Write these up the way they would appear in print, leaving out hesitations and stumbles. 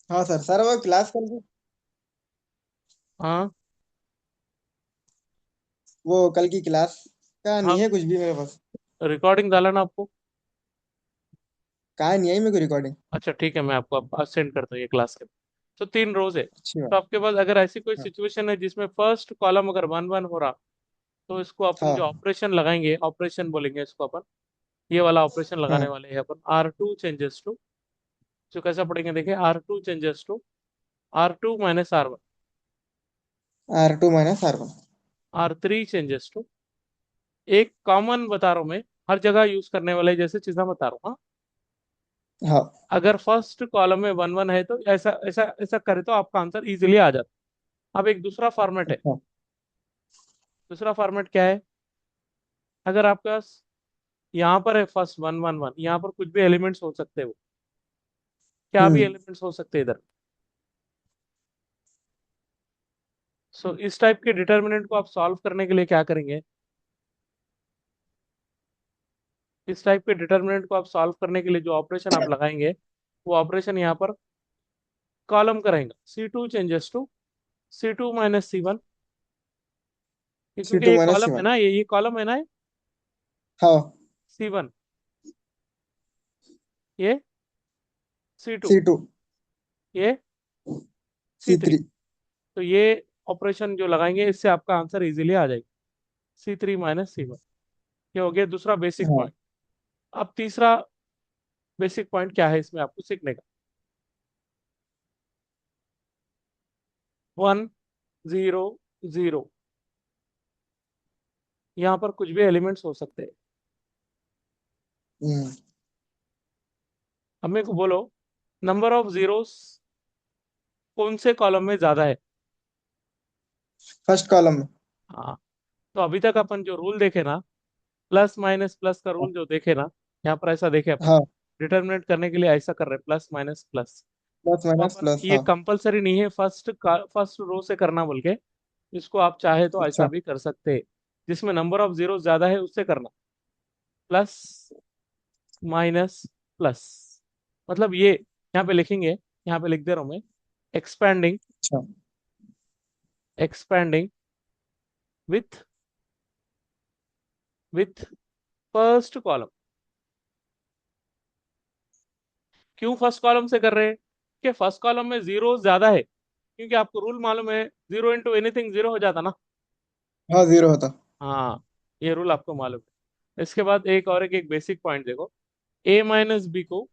हाँ sir. Sir वो class कल की, हाँ वो कल की क्लास का हाँ, नहीं है कुछ भी मेरे पास। रिकॉर्डिंग डाला ना आपको? कहाँ नहीं आई मेरे को रिकॉर्डिंग। अच्छा ठीक है, मैं आपको सेंड करता हूँ ये क्लास के। तो 3 रोज है, अच्छी तो बात। आपके पास अगर ऐसी कोई हाँ सिचुएशन है जिसमें फर्स्ट कॉलम अगर वन वन हो रहा, तो इसको अपन जो हाँ ऑपरेशन लगाएंगे, ऑपरेशन बोलेंगे इसको अपन, ये वाला ऑपरेशन लगाने हाँ। वाले हैं अपन, R2 चेंजेस टू, जो कैसा पढ़ेंगे देखिए, R2 changes to R2 - R1, R2 - R1। R3 changes to, एक कॉमन बता रहा हूँ मैं, हर जगह यूज करने वाले जैसे चीजें बता रहा हूँ, हाँ। हाँ। अगर फर्स्ट कॉलम में वन वन है तो ऐसा ऐसा ऐसा करे तो आपका आंसर इजीली आ जाता। अब एक दूसरा फॉर्मेट है। अच्छा। दूसरा फॉर्मेट क्या है? अगर आपके पास यहाँ पर है फर्स्ट वन वन वन, यहाँ पर कुछ भी एलिमेंट्स हो सकते हैं, वो क्या भी हम्म। एलिमेंट्स हो सकते हैं इधर। सो इस टाइप के डिटर्मिनेंट को आप सॉल्व करने के लिए क्या करेंगे? इस टाइप के डिटर्मिनेंट को आप सॉल्व करने के लिए जो ऑपरेशन आप लगाएंगे, वो ऑपरेशन यहाँ पर कॉलम करेंगे, C2 changes to C2 - C1, सी क्योंकि टू ये माइनस सी कॉलम है वन ना, ये कॉलम है ना, हाँ। C1, ये C2, C2। ये सी C3। थ्री तो ये ऑपरेशन जो लगाएंगे इससे आपका आंसर इजीली आ जाएगा, C3 - C1। ये हो गया दूसरा बेसिक हाँ। पॉइंट। अब तीसरा बेसिक पॉइंट क्या है इसमें आपको सीखने का? 1 0 0, यहाँ पर कुछ भी एलिमेंट्स हो सकते हैं। हम्म। अब मेरे को बोलो, नंबर ऑफ जीरोस कौन से कॉलम में ज्यादा है? फर्स्ट कॉलम में। हाँ, तो अभी तक अपन जो रूल देखे ना, प्लस माइनस प्लस का रूल जो देखे ना, यहाँ पर ऐसा देखे अपन, हाँ। डिटरमिनेट करने के लिए ऐसा कर रहे हैं, प्लस माइनस प्लस। प्लस तो माइनस अपन प्लस ये हाँ। कंपलसरी नहीं है फर्स्ट रो से करना बोल के, इसको आप चाहे तो ऐसा अच्छा। भी कर सकते हैं, जिसमें नंबर ऑफ जीरो ज्यादा है उससे करना, प्लस माइनस प्लस। मतलब ये यहाँ पे लिखेंगे, यहाँ पे लिख दे रहा हूँ मैं, एक्सपैंडिंग, अच्छा। Expanding with with first column. क्यों फर्स्ट कॉलम से कर रहे हैं? कि फर्स्ट कॉलम में जीरो ज्यादा है, क्योंकि आपको रूल मालूम है, 0 × एनीथिंग 0 हो जाता ना। हाँ जीरो होता। हाँ, ये रूल आपको मालूम है। इसके बाद एक बेसिक पॉइंट देखो, A - B को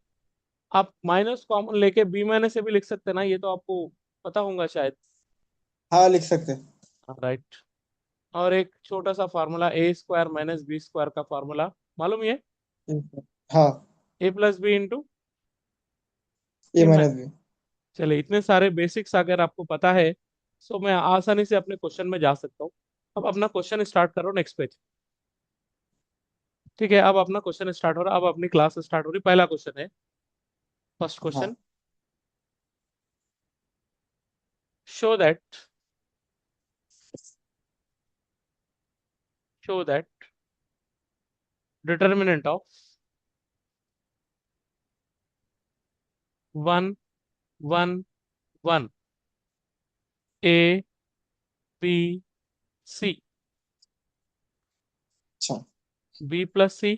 आप माइनस कॉमन लेके B - से भी लिख सकते हैं ना, ये तो आपको पता होगा शायद। हाँ लिख सकते हैं। हाँ राइट। और एक छोटा सा फार्मूला, A² - B² का फार्मूला मालूम है, हाँ। A + B × A A minus B. चले, इतने सारे बेसिक्स अगर आपको पता है, तो मैं आसानी से अपने क्वेश्चन में जा सकता हूँ। अब अपना क्वेश्चन स्टार्ट करो नेक्स्ट पेज। ठीक है, अब अपना क्वेश्चन स्टार्ट हो रहा, अब अपनी क्लास स्टार्ट हो रही। पहला क्वेश्चन है, फर्स्ट क्वेश्चन, हाँ। Show that show that determinant of 1 1 1, A B C, अच्छा। B + C,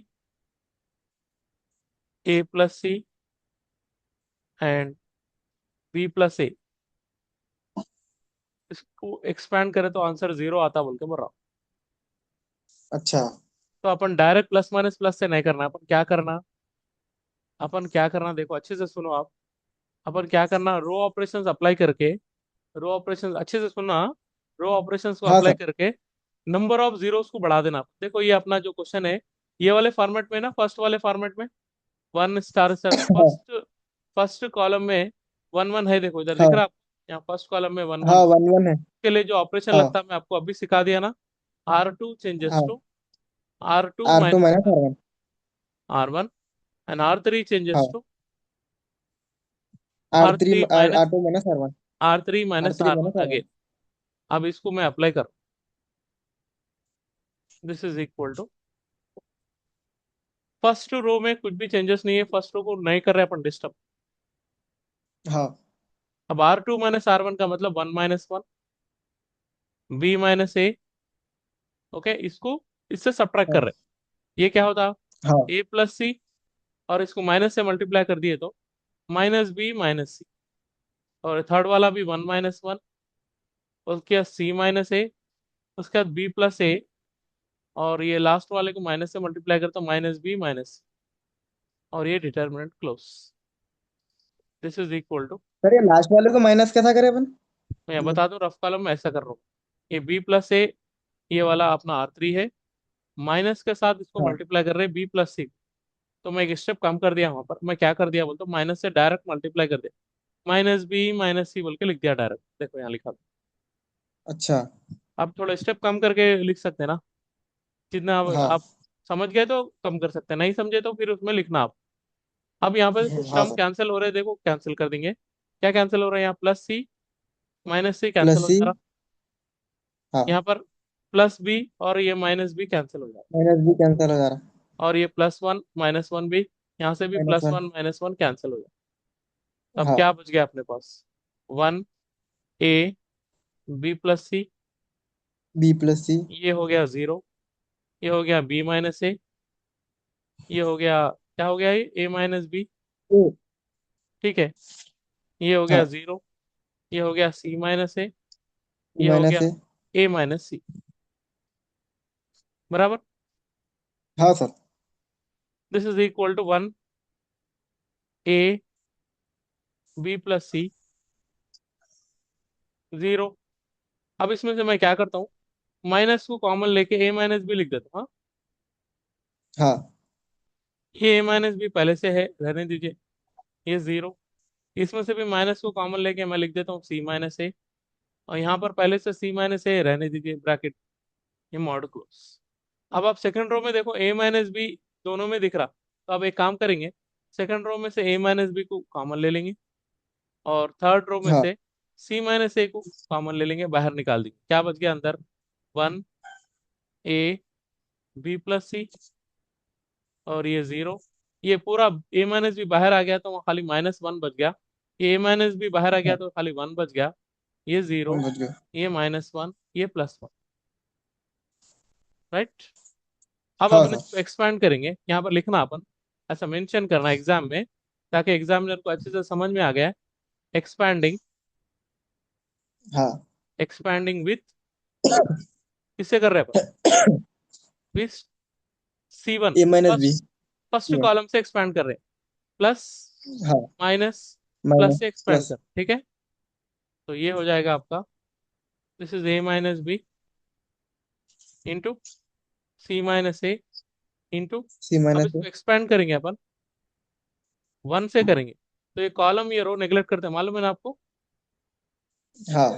A + C and B + A। इसको एक्सपैंड करें तो आंसर जीरो आता बोल के बोल रहा हूँ। अच्छा। तो अपन डायरेक्ट प्लस माइनस प्लस से नहीं करना, अपन क्या करना देखो अच्छे से सुनो आप। अपन क्या करना, रो ऑपरेशंस अप्लाई करके, रो ऑपरेशंस अच्छे से सुनना, रो ऑपरेशंस को हाँ अप्लाई सर। करके नंबर ऑफ जीरोस को बढ़ा देना। देखो ये अपना जो क्वेश्चन है, ये वाले फॉर्मेट में ना, फर्स्ट वाले फॉर्मेट में, 1 स्टार हाँ फर्स्ट फर्स्ट कॉलम में वन वन है, देखो इधर दिख हाँ रहा है आपको? यहाँ फर्स्ट कॉलम में वन वन हाँ। 1 1 है। के लिए जो ऑपरेशन हाँ लगता है मैं आपको अभी सिखा दिया ना, R2 चेंजेस हाँ। To R2 R2 minus minus R1। R1 and R3 changes हाँ। To R R three three R minus two minus R1। R3 R minus three R minus one R1। Again. अब इसको मैं apply करूँ, this is equal to, first row में कुछ भी changes नहीं है, फर्स्ट रो को नहीं कर रहे अपन डिस्टर्ब। हाँ अब R2 - R1 का मतलब 1 - 1, B - A। ओके, इसको इससे सब्ट्रैक्ट कर हाँ रहे हैं। ये क्या होता? हाँ A + C, और इसको माइनस से मल्टीप्लाई कर दिए तो -B - C। और थर्ड वाला भी 1 - 1, उसके बाद C - A, उसके बाद B + A, और ये लास्ट वाले को माइनस से मल्टीप्लाई करता हूँ -B - C, और ये determinant close. This is equal to, sir, ये लास्ट वाले को माइनस कैसा करें अपन? मैं मतलब। बता दूं रफ कॉलम में ऐसा कर रहा हूँ। ये B + A, ये वाला अपना R3 है, माइनस के साथ इसको हाँ। मल्टीप्लाई कर रहे हैं B + C। तो मैं एक स्टेप कम कर दिया वहां पर, मैं क्या कर दिया बोलते, माइनस से डायरेक्ट मल्टीप्लाई कर दिया, -B - C बोल के लिख दिया डायरेक्ट। देखो यहाँ लिखा। अच्छा। अब थोड़ा स्टेप कम करके लिख सकते हैं ना, जितना आप हाँ समझ गए तो कम कर सकते हैं, नहीं समझे तो फिर उसमें लिखना आप। अब यहाँ पे कुछ हाँ टर्म सर। कैंसिल हो रहे हैं, देखो कैंसिल कर देंगे। क्या कैंसिल हो रहा है यहाँ? +C - -C कैंसिल प्लस हो सी। जा रहा। हाँ। यहाँ पर +B और ये -B कैंसिल हो जा रहा। माइनस भी कैंसिल हो जा रहा। और ये +1 -1 भी, यहाँ से भी -1। +1 - 1 कैंसिल हो जा रहा। अब क्या हाँ। बच गया अपने पास? 1 A B + C, B + C। ये हो गया 0, ये हो गया B - A, ये हो गया, क्या हो गया, ये A - B। ए। ठीक है, ये हो गया हाँ। 0, ये हो गया C - A, ई ये हो माइनस गया ए। A - C। बराबर। हाँ sir. This is equal to 1 A B + C 0। अब इसमें से मैं क्या करता हूँ, माइनस को कॉमन लेके A - B लिख देता हूँ। हाँ, हाँ ये A - B पहले से है, रहने दीजिए। ये 0, इसमें से भी माइनस को कॉमन लेके मैं लिख देता हूँ C - A, और यहाँ पर पहले से C - A रहने दीजिए ब्रैकेट, ये मॉड क्लोज। अब आप सेकंड रो में देखो A - B दोनों में दिख रहा, तो अब एक काम करेंगे, सेकंड रो में से A - B को कॉमन ले लेंगे, और थर्ड रो में हाँ से C - A को कॉमन ले लेंगे, बाहर निकाल देंगे। क्या बच गया अंदर? 1 A B + C, और ये 0, ये पूरा A - B बाहर आ गया तो वहाँ खाली -1 बच गया। ये A - B बाहर आ गया हाँ। तो खाली 1 बच गया। ये 0, हम बच गए। ये -1, ये +1। राइट। अब हाँ अपन सर। इसको एक्सपैंड करेंगे, यहाँ पर लिखना अपन, ऐसा मेंशन करना एग्जाम में, ताकि एग्जामिनर को अच्छे से समझ में आ गया। एक्सपैंडिंग, हाँ। एक्सपैंडिंग विथ, किससे कर रहे हैं अपन? With C1, A - B। First first column से एक्सपैंड कर रहे हैं, प्लस हाँ। माइनस, प्लस माइनस से एक्सपैंड प्लस। कर, ठीक है। तो ये हो जाएगा आपका, this is A - B into C - A into, C अब माइनस ए। इसको एक्सपैंड करेंगे अपन, 1 से करेंगे, तो ये कॉलम ये रो नेग्लेक्ट करते हैं, मालूम है ना आपको। हाँ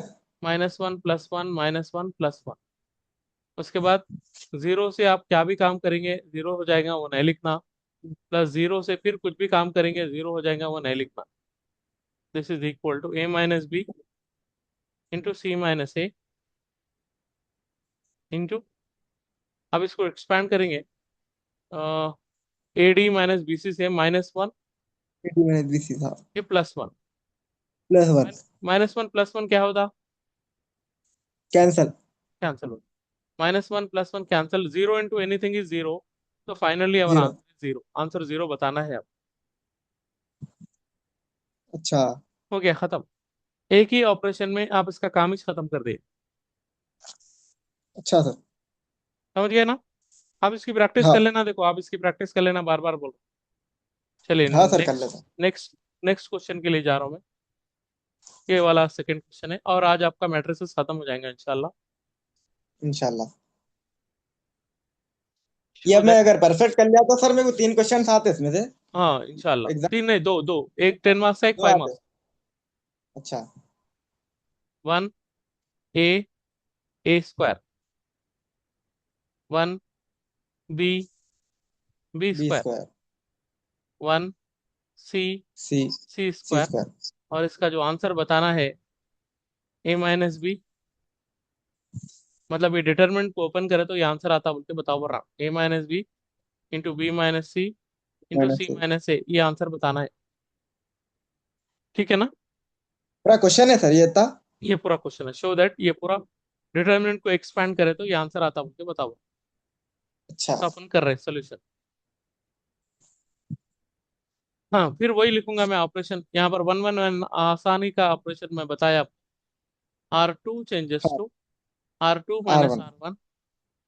-1 +1 -1 +1, उसके बाद 0 से आप क्या भी काम करेंगे 0 हो जाएगा, वो नहीं लिखना। +0 से फिर कुछ भी काम करेंगे 0 हो जाएगा, वो नहीं लिखना। This is equal to A - B into C - A into, अब इसको एक्सपैंड करेंगे, AD - BC से -1, A - B था। ये +1, +1। -1 +1 क्या होता? कैंसल। कैंसिल होता। -1 +1 कैंसिल, 0 इंटू एनीथिंग इज 0। तो फाइनली अवर 0। आंसर 0, आंसर 0 बताना है अब। अच्छा। हो गया खत्म, एक ही ऑपरेशन में आप इसका काम ही खत्म कर दिए। अच्छा सर। समझ गए ना? आप इसकी प्रैक्टिस कर हाँ। लेना, देखो आप इसकी प्रैक्टिस कर लेना, बार बार बोलो। चलिए हाँ सर, कर नेक्स्ट, लेता नेक्स्ट नेक्स्ट क्वेश्चन के लिए जा रहा हूँ मैं। ये वाला सेकंड क्वेश्चन है, और आज आपका मैट्रिसेस खत्म हो जाएगा इंशाल्लाह। हूँ इंशाल्लाह। ये शो अब मैं दैट, अगर परफेक्ट कर लिया तो सर मेरे को 3 क्वेश्चन आते इसमें से। हाँ इंशाल्लाह, एग्जाम। 3 नहीं, दो दो, एक 10 मार्क्स का, एक 2 फाइव आते। मार्क्स अच्छा। 1 A A square, 1 B square, B² 1 C C C square, square. और इसका जो आंसर बताना है A - B, मतलब ये डिटरमिनेंट को ओपन करे तो ये आंसर आता बोल के बताओ, बोल रहा A - B into B - C into minus C से। - A, ये आंसर बताना है। ठीक है ना? पूरा क्वेश्चन है सर ये था। ये पूरा क्वेश्चन है, शो दैट ये पूरा डिटर्मिनेंट को एक्सपैंड करे तो ये आंसर आता, मुझे बताओ। अच्छा। तो अपन कर रहे हैं सोल्यूशन। हाँ, फिर वही लिखूंगा मैं ऑपरेशन यहाँ पर, वन वन वन आसानी का ऑपरेशन मैं बताया। R2 changes हाँ। to R2 R minus one. R1,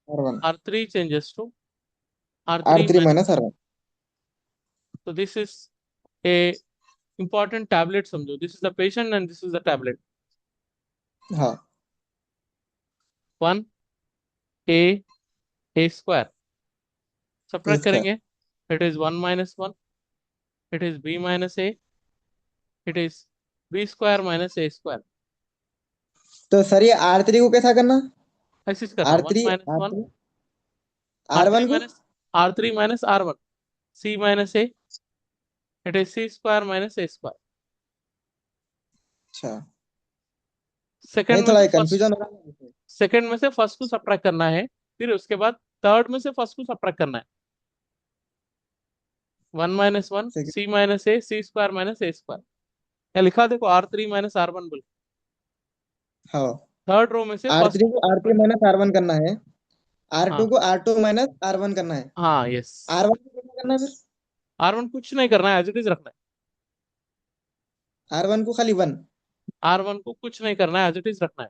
R one. R3 changes to R R3 three minus minus R one. so this is a important tablet समझो, this is the patient and this is the tablet। हाँ। 1 a square A subtract square. करेंगे, it is 1 minus 1, it is b minus a, it is b square minus a square। तो sir ये R three को कैसा करना? ऐसे ही करना, R 1 three minus R 1 three R R3 one को। minus R3 minus R1, c minus a, it is c square minus a square। अच्छा। नहीं सेकंड में थोड़ा से ये फर्स्ट कंफ्यूजन हो रहा है। सेकंड में से फर्स्ट को सब्ट्रैक्ट करना है, फिर उसके बाद थर्ड में से फर्स्ट को सब्ट्रैक्ट करना है। 1 - 1 second. c minus A C square minus A square. या लिखा देखो R3 माइनस R1 बोल। हाँ। थर्ड रो में से आर फर्स्ट थ्री को को R three subtract. Minus R one करना है। आर टू हाँ को R two minus R one करना है। हाँ यस। आर वन को कैसा करना है फिर? R1 कुछ नहीं करना है, एज इट इज रखना आर वन को खाली वन। है। R1 को कुछ नहीं करना है, एज इट इज रखना है।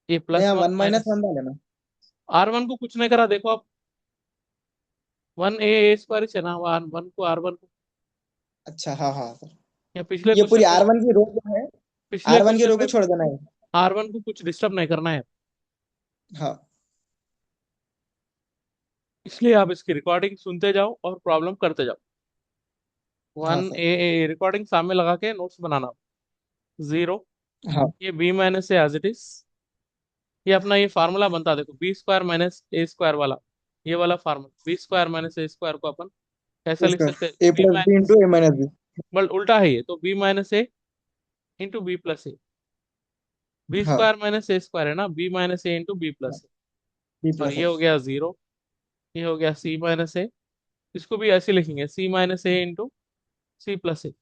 ये तो प्लस यहाँ one one minus minus. One डालेना। R1 को कुछ नहीं करा, देखो आप 1 a स्क्वायर है ना, वन वन को R1 को, अच्छा हाँ हाँ सर। या पिछले ये पूरी क्वेश्चन में, आर वन की रो जो है, पिछले आर वन की क्वेश्चन रो को में छोड़ देना है। R1 को कुछ डिस्टर्ब नहीं करना है। हाँ। इसलिए आप इसकी रिकॉर्डिंग सुनते जाओ और प्रॉब्लम करते जाओ। हाँ 1 सर। a रिकॉर्डिंग सामने लगा के नोट्स बनाना। 0, हाँ। ये b माइनस है एज इट इज। ये अपना ये फार्मूला बनता, देखो B square minus A square वाला, ये वाला formula B square minus A square को अपन कैसा लिख इसका सकते हैं? A B plus B minus, into A minus B. But उल्टा है ये तो, B minus A into B plus A. B हाँ। स्क्वायर माइनस ए स्क्वायर है ना, B minus A into B plus A. B और प्लस ये है। हो गया 0, ये हो गया सी माइनस ए। इसको भी ऐसे लिखेंगे, सी minus A into C plus A.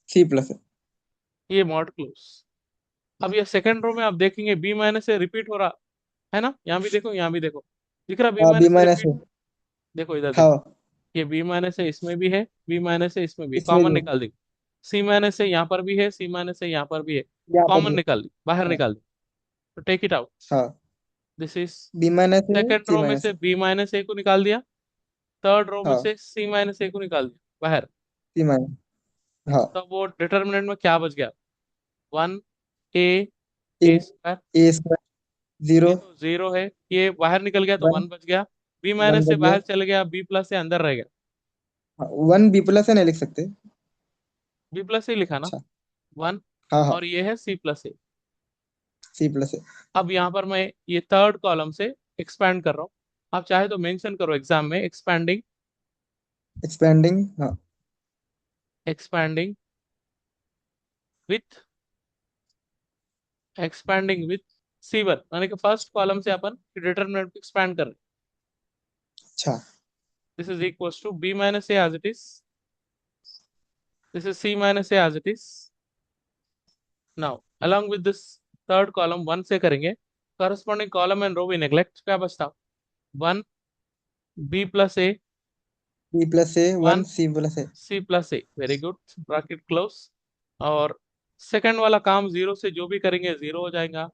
C plus है। ये मॉड क्लोज। अब ये सेकंड रो में आप देखेंगे बी माइनस ए रिपीट हो रहा है ना, यहाँ भी देखो यहाँ भी देखो, दिख रहा बी हाँ B minus A minus repeat. है। देखो इधर देखो, हाँ ये बी माइनस है इसमें भी है, बी माइनस है इसमें भी, इसमें कॉमन भी निकाल दी। सी माइनस है यहाँ पर भी है, सी माइनस है यहाँ पर भी है, यहाँ पर कॉमन भी। निकाल दी, बाहर हाँ। निकाल दी। तो टेक इट आउट। हाँ। दिस इज बी माइनस है सेकेंड सी रो में माइनस से है। बी माइनस ए को निकाल दिया, थर्ड रो में हाँ से सी माइनस ए को निकाल दिया बाहर। सी माइनस। हाँ। तब वो डिटर्मिनेंट में क्या बच गया? 1 a A a square. A square zero. ये तो 0 है, ये बाहर निकल गया तो वन। 1 बच गया। बी वन माइनस से बच गया। बाहर चले गया, बी प्लस से अंदर रह गया। हाँ, वन बी प्लस है नहीं लिख सकते। बी प्लस से लिखा ना, अच्छा। 1। हाँ हाँ। और ये है सी प्लस ए। सी प्लस है। अब यहाँ पर मैं ये थर्ड कॉलम से एक्सपैंड कर रहा हूँ। आप चाहे तो मेंशन करो एग्जाम में, एक्सपैंडिंग, एक्सपेंडिंग। हाँ। Expanding with, expanding with C1, यानी कि फर्स्ट कॉलम से अपन डिटरमिनेंट को एक्सपैंड कर रहे हैं। अच्छा। This is equals to B minus A as it is, this is C minus A as it is. Now along with this third column 1 से करेंगे, corresponding कॉलम एंड रो भी neglect, क्या बचता? 1 b plus A, B plus है 1 one C plus है। सी plus ए, very good, bracket close. और second वाला काम 0 से जो भी करेंगे 0 हो जाएगा,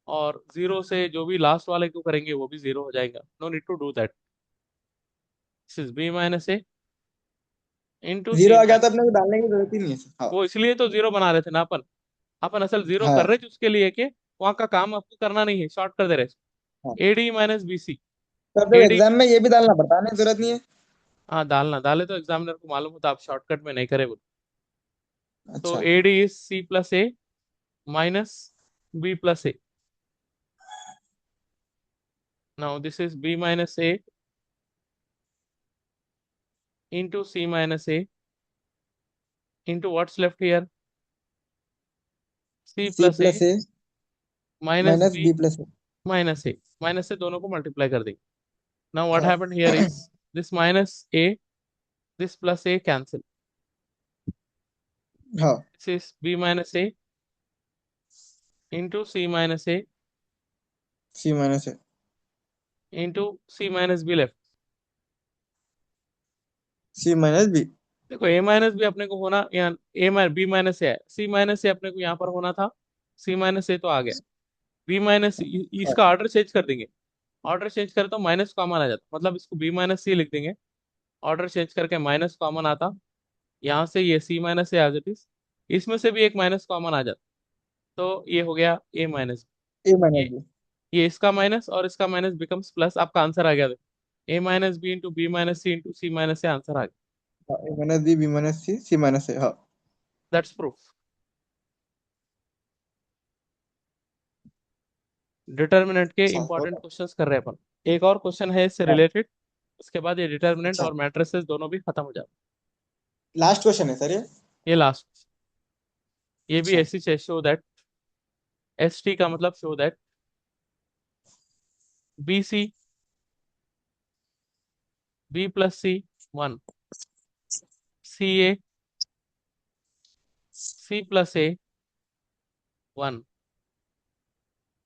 और 0 से जो भी लास्ट वाले को करेंगे वो भी 0 हो जाएगा। No need to do that. This is b minus A into zero C आ गया तो माइनस। अपने को डालने की जरूरत ही नहीं है सर। हाँ। वो इसलिए तो 0 बना रहे थे ना अपन, अपन असल 0 कर हाँ। रहे थे उसके लिए कि वहां का काम आपको करना नहीं है, शॉर्ट कर दे रहे। हाँ। AD minus BC। तो अपने AD, एग्जाम में ये भी डालना पड़ता है नहीं, जरूरत नहीं है। हाँ डालना, डाले तो एग्जामिनर को मालूम होता, आप शॉर्टकट में नहीं करे वो। तो अच्छा। AD इज C plus A minus B plus A. Now this is B minus A into C minus A into what's left here? C C plus A plus है minus minus B B plus है। minus A, minus से दोनों को multiply कर देंगे। Now what happened here is this minus A, this plus A cancel, हाँ this is B minus A into C minus A C minus है into C minus B left. C minus B. देखो A minus भी अपने को होना, यहाँ A minus B minus A है, C minus ए अपने को यहाँ पर होना था, सी माइनस ए तो आ गया, बी माइनस हाँ इसका ऑर्डर चेंज कर देंगे। ऑर्डर चेंज करें तो माइनस कॉमन आ जाता, मतलब इसको बी माइनस सी लिख देंगे। ऑर्डर चेंज करके माइनस कॉमन आता, यहाँ से ये C minus A as it is, इसमें से भी एक माइनस कॉमन आ जाता, तो ये हो गया ए माइनस। ए माइनस ये बी। ये इसका माइनस और इसका माइनस बिकम्स प्लस, आपका आंसर आ गया देखो, A minus B into B minus C into C minus से आंसर आ गया। हाँ A minus B minus C minus है हाँ। That's proof. डिटर्मिनेंट के हाँ इंपॉर्टेंट होता। क्वेश्चंस कर रहे हैं अपन। एक और क्वेश्चन है इससे हाँ रिलेटेड, उसके बाद ये डिटर्मिनेंट अच्छा और मैट्रिसेस दोनों भी खत्म हो जाते लास्ट क्वेश्चन है सर ये। हैं। ये लास्ट, ये भी अच्छा ऐसी है, शो दैट, एस टी का मतलब show that B C B plus C one, C A C plus A one,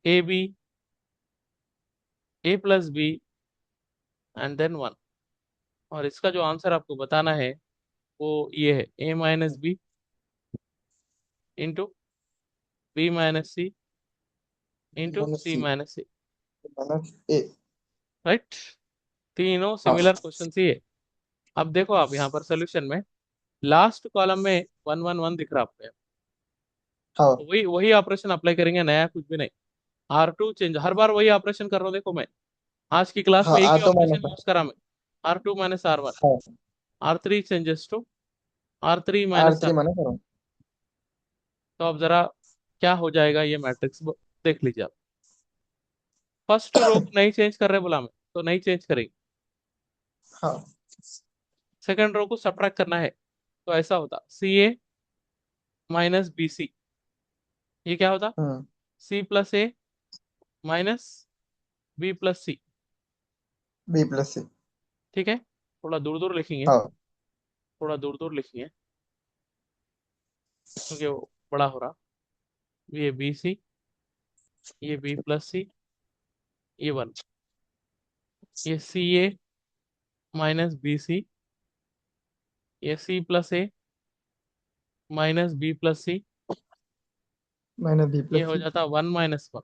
A B A plus B and then one. और इसका जो आंसर आपको बताना है वो ये है, A minus B into B minus C into minus C C minus C. Minus A. Right, तीनों हाँ सिमिलर क्वेश्चन ही है। अब देखो आप यहाँ पर सोल्यूशन में लास्ट कॉलम में वन वन वन दिख रहा है आपको, तो हाँ वही वही ऑपरेशन अप्लाई करेंगे, नया कुछ भी नहीं। आर टू चेंज, हर बार वही ऑपरेशन कर रहा हूँ देखो मैं, आज की क्लास हाँ में एक आ ही तो ऑपरेशन माइनस। यूज करा मैं, R two minus R one, हाँ R three changes to R three R minus R. Three minus करो। तो अब जरा क्या हो जाएगा ये मैट्रिक्स, देख लीजिए आप। फर्स्ट रो को नहीं चेंज कर रहे बोला मैं, तो नहीं चेंज करेंगे। हाँ सेकंड रो को सब्ट्रैक्ट करना है, तो ऐसा होता सी ए माइनस बी सी, ये क्या होता, हम्म सी plus A minus B plus C. B plus सी। ठीक है, थोड़ा दूर दूर लिखेंगे, हाँ थोड़ा दूर दूर लिखेंगे क्योंकि वो बड़ा हो रहा। ये बी सी, ये बी प्लस सी, ये वन, ये सी ए माइनस बी सी, ये C plus A minus B plus C, minus B ये प्लस हो सी। जाता वन माइनस वन।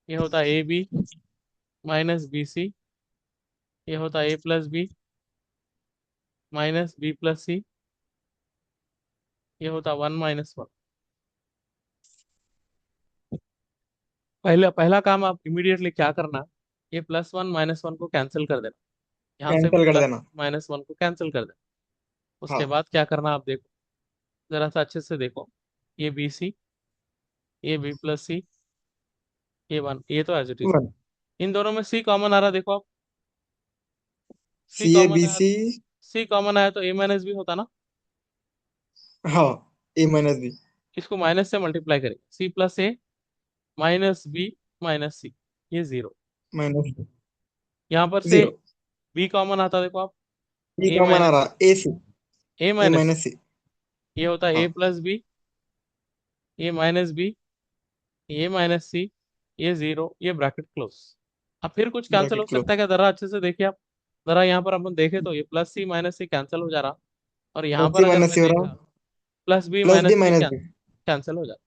ये होता A B minus B C, ये होता A plus B minus B plus C, ये होता वन माइनस वन। पहला पहला काम आप इमीडिएटली क्या करना, ये प्लस वन माइनस वन को कैंसिल कर देना, यहाँ से भी कैंसिल कर प्लस देना। माइनस वन को कैंसिल कर देना। उसके हाँ बाद क्या करना आप देखो, जरा सा अच्छे से देखो, ये बी सी, ये बी प्लस सी, ये वन, ये तो एज इट इज। वन। इन दोनों में सी कॉमन आ रहा, देखो आप, सी सी ए कॉमन बी आया, सी। सी कॉमन आया तो ए माइनस बी होता ना। हाँ ए माइनस बी इसको माइनस से मल्टीप्लाई करेंगे, सी plus A minus B minus सी, ये जीरो। माइनस यहाँ पर से जीरो। बी कॉमन आता देखो आप, बी ए का मान आ माइनस रहा ए सी। ए ए माइनस सी, माइनस सी। ये होता ए हाँ प्लस बी, ए माइनस बी, ए माइनस सी, ये जीरो, ये ब्रैकेट क्लोज। अब फिर कुछ कैंसिल हो ब्रैकेट क्लोज। सकता है क्या, जरा अच्छे से देखिए आप। जरा यहाँ पर अपन देखें तो ये प्लस सी माइनस सी कैंसिल हो जा रहा, और यहाँ प्लस पर सी अगर माइनस मैं सी हो देख रहा। रहा plus B plus B minus C minus B. Cancel हो जाता।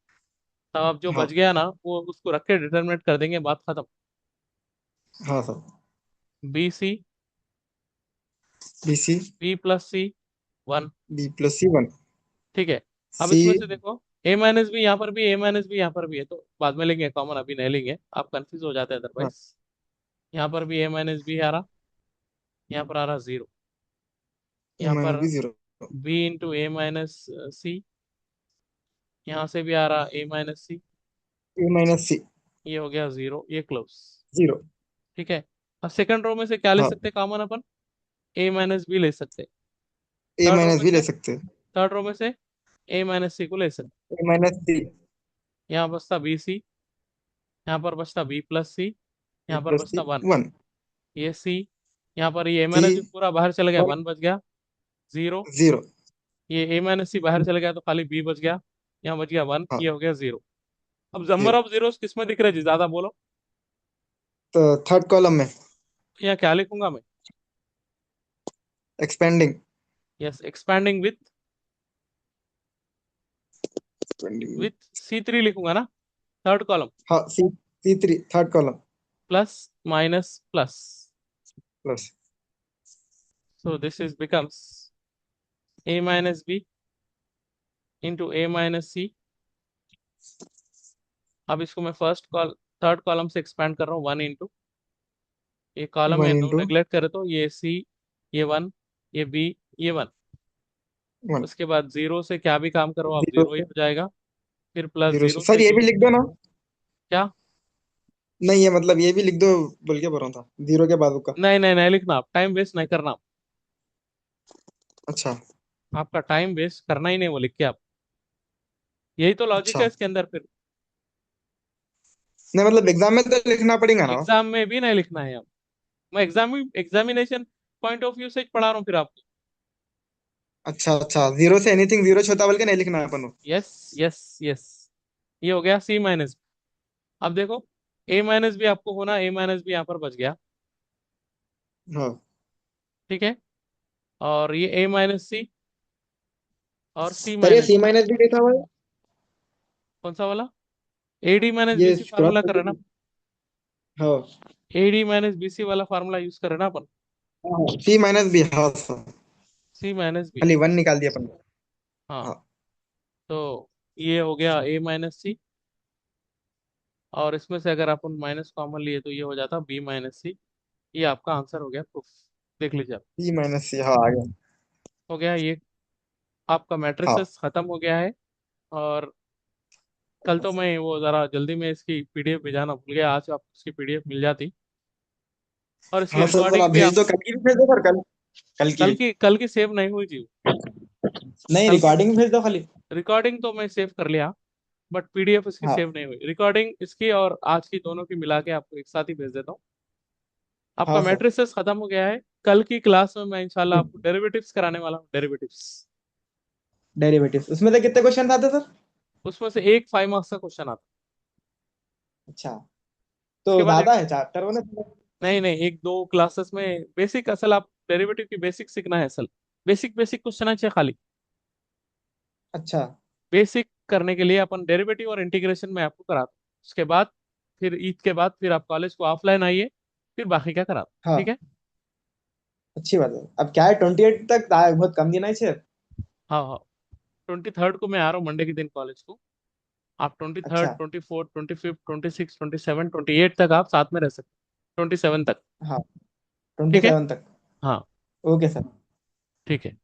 तब अब जो हाँ बच गया ना वो उसको रख के डिटरमिनेट कर देंगे, बात खत्म। हाँ sir. B C B C B plus C one. B plus C one. ठीक है, अब सी इसमें से देखो ए माइनस बी यहाँ पर भी, ए माइनस बी यहाँ पर भी है, तो बाद में लेंगे कॉमन, अभी नहीं लेंगे, आप कंफ्यूज हो जाते हैं हाँ अदरवाइज। यहाँ पर भी ए माइनस बी आ रहा, यहाँ पर आ रहा जीरो, ए यहाँ माइनस पर B zero. B into A minus सी, यहाँ से भी आ रहा ए माइनस सी, ए माइनस सी ये हो गया जीरो, ये क्लोज। जीरो। ठीक है, अब सेकंड रो में से क्या ले हाँ सकते हैं कॉमन अपन, ए माइनस बी ले सकते हैं। ए थर्ड रो माइनस में भी ले से, सकते हैं। थर्ड रो में से ए माइनस सी को ले सकते ए माइनस सी। हैं। यहाँ बचता बी सी, यहाँ पर बचता बी प्लस सी, ए यहाँ पर प्लस बचता सी वन, वन। ये सी, यहाँ पर ये ए सी माइनस भी पूरा बाहर चला गया, वन वन बच गया, जीरो, जीरो। ये a माइनस सी बाहर चला गया तो खाली b बच गया, यहाँ बच गया 1, हाँ ये हो गया 0। अब नंबर 0। ऑफ जीरोस किस में दिख रहे हैं जी, ज्यादा बोलो। तो थर्ड कॉलम में यहाँ क्या लिखूंगा मैं? Expanding. Yes, expanding with expanding. With C3 लिखूंगा ना, थर्ड कॉलम। हाँ C3 third column plus minus plus, plus so this is becomes a minus B into a minus C. अब इसको मैं थर्ड कॉलम से एक्सपैंड कर रहा हूँ, 1 इंटू ये कॉलम है, 1 नो इंटू नेग्लेक्ट करे तो ये सी, ये 1, ये बी, ये 1। 1। उसके बाद जीरो से क्या भी काम करो आप जीरो जीरो ही से हो जाएगा, फिर प्लस जीरो से जीरो सर से ये जीरो। भी लिख दो ना। क्या? नहीं ये मतलब ये भी लिख दो बोल के बोल रहा था जीरो के बाद का। नहीं नहीं नहीं लिखना, आप टाइम वेस्ट नहीं करना। अच्छा आपका टाइम वेस्ट करना ही नहीं वो लिख के आप, यही तो लॉजिक अच्छा। है इसके अंदर फिर। नहीं मतलब एग्जाम में तो लिखना पड़ेगा ना। एग्जाम में भी नहीं लिखना है आप, मैं एग्जामिनेशन पॉइंट ऑफ व्यू से ही पढ़ा रहा हूँ फिर आपको। अच्छा अच्छा जीरो से एनीथिंग जीरो छोटा बोल के नहीं लिखना है अपन को। यस यस यस, ये हो गया C माइनस। अब देखो a माइनस भी आपको होना, a माइनस भी यहाँ पर बच गया, हाँ ठीक है। और ये a माइनस सी और C सर ये माइनस, सी माइनस भी कैसा हुआ है? कौन सा वाला? AD माइनस ये BC क्रॉस फार्मूला कर रहे हैं ना, हाँ AD माइनस BC वाला फार्मूला यूज कर रहे हैं ना अपन। सी माइनस भी हाँ सर। C माइनस बी, खाली वन निकाल दिया अपन ने। हाँ। हाँ तो ये हो गया a माइनस सी, और इसमें से अगर अपन माइनस कॉमन लिए तो ये हो जाता b माइनस सी। ये आपका आंसर हो गया, प्रूफ देख लीजिए आप। सी माइनस सी हाँ आ गया। हो गया ये, आपका हाँ मैट्रिसेस खत्म हो गया है। और कल तो मैं वो जरा जल्दी में इसकी पीडीएफ भेजाना भूल गया, आज आपको इसकी पीडीएफ मिल जाती। और इसकी हाँ सर जरा रिकॉर्डिंग भी भेज दो आपको कल की भी भेज दो सर कल। कल की भी। कल की सेव नहीं हुई जी। नहीं कल की रिकॉर्डिंग भेज दो खाली। रिकॉर्डिंग तो मैं सेव कर लिया, बट पीडीएफ इसकी हाँ सेव नहीं हुई। रिकॉर्डिंग इसकी और आज की दोनों की मिला के आपको एक साथ ही भेज देता हूँ। आपका हाँ सर। मैट्रिसेस खत्म हो गया है। कल की क्लास में मैं इंशाल्लाह आपको डेरिवेटिव्स कराने वाला हूँ, डेरिवेटिव्स। डेरिवेटिव्स उसमें से कितने क्वेश्चन आते सर? उसमें से एक 5 मार्क्स का क्वेश्चन आता है। अच्छा उसके तो बाद एक, ज्यादा है चैप्टर होने। नहीं नहीं, एक दो क्लासेस में बेसिक, असल आप डेरिवेटिव की बेसिक सीखना है असल। बेसिक बेसिक क्वेश्चन है खाली। अच्छा बेसिक करने के लिए अपन डेरिवेटिव और इंटीग्रेशन में आपको कराता हूँ। उसके बाद फिर ईद के बाद फिर आप कॉलेज को ऑफलाइन आइए, फिर बाकी क्या कराता हूँ, ठीक हाँ है। अच्छी बात है। अब क्या है 28 तक बहुत कम दिन है छे। हाँ हाँ, 23rd को मैं आ रहा हूँ मंडे के दिन कॉलेज को। आप 23rd, अच्छा 24th, 25th, 26, 27, 28 तक आप साथ में रह सकते हैं, 27 तक। हाँ ठीक है, 27 तक। हाँ ओके सर। ठीक है।